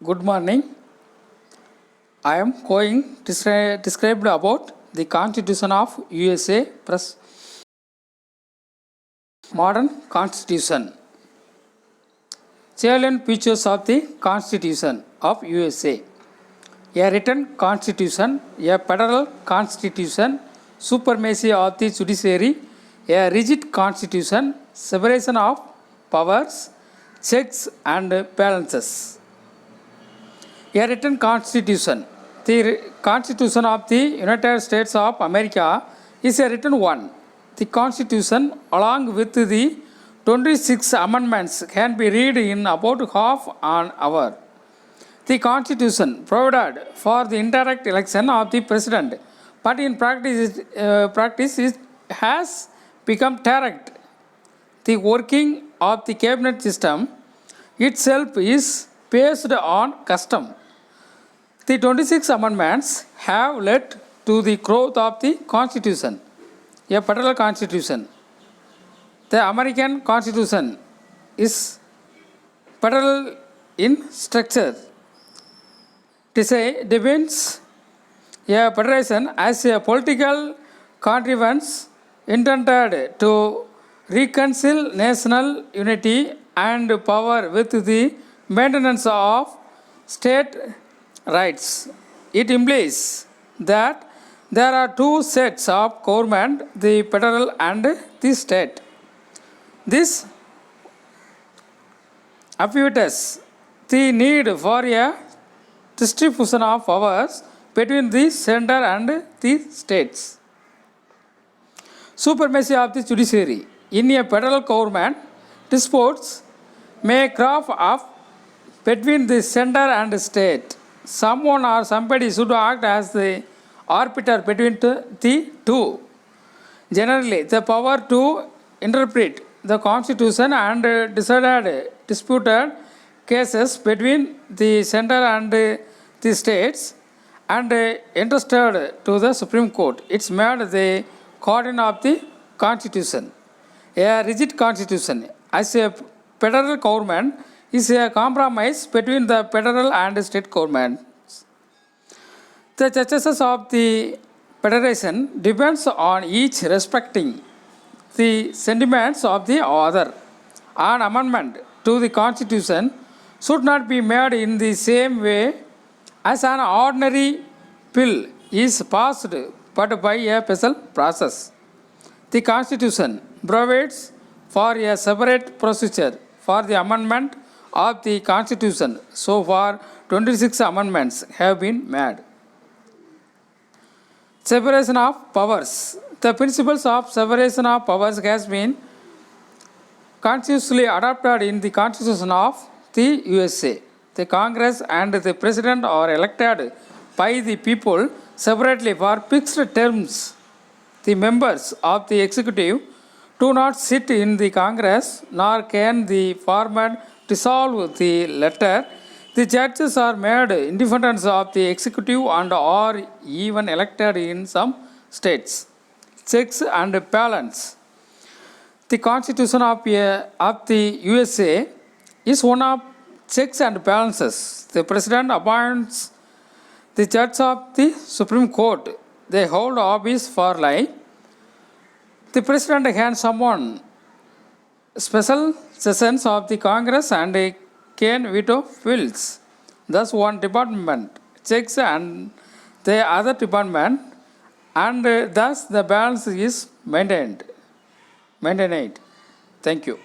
Good morning. I am going to describe about the Constitution of USA plus modern Constitution. Salient features of the Constitution of USA. A written constitution, a federal constitution, supremacy of the judiciary, a rigid constitution, separation of powers, checks and balances. A written constitution. The Constitution of the United States of America is a written one. The Constitution, along with the 26 amendments, can be read in about half an hour. The Constitution provided for the indirect election of the president, but in practice it has become direct. The working of the cabinet system itself is based on custom. The 26 amendments have led to the growth of the Constitution, a federal constitution. The American Constitution is federal in structure. Defines a federation as a political contrivance intended to reconcile national unity and power with the maintenance of state rights. It implies that there are two sets of government, the federal and the state. This obviates the need for a distribution of powers between the center and the states. Supremacy of the judiciary. In a federal government, disputes may crop up between the center and the state. Someone or somebody should act as the arbiter between the two. Generally, the power to interpret the Constitution and decide disputed cases between the center and the states and entrusted to the Supreme Court. It's made the guardian of the Constitution. A rigid Constitution as a federal government is a compromise between the federal and state governments. The justices of the federation depends on each respecting the sentiments of the other. An amendment to the Constitution should not be made in the same way as an ordinary bill is passed, but by a special process. The Constitution provides for a separate procedure for the amendment of the Constitution. So far, 26 amendments have been made. Separation of powers. The principles of separation of powers has been consciously adopted in the Constitution of the USA. The Congress and the President are elected by the people separately for fixed terms. The members of the executive do not sit in the Congress, nor can the former dissolve the latter. The judges are made independent of the executive and are even elected in some states. Checks and balance. The Constitution of the USA is one of checks and balances. The President appoints the judge of the Supreme Court. They hold office for life. The President can summon special sessions of the Congress and can veto bills. Thus, one department checks and the other department, and thus the balance is maintained. Thank you.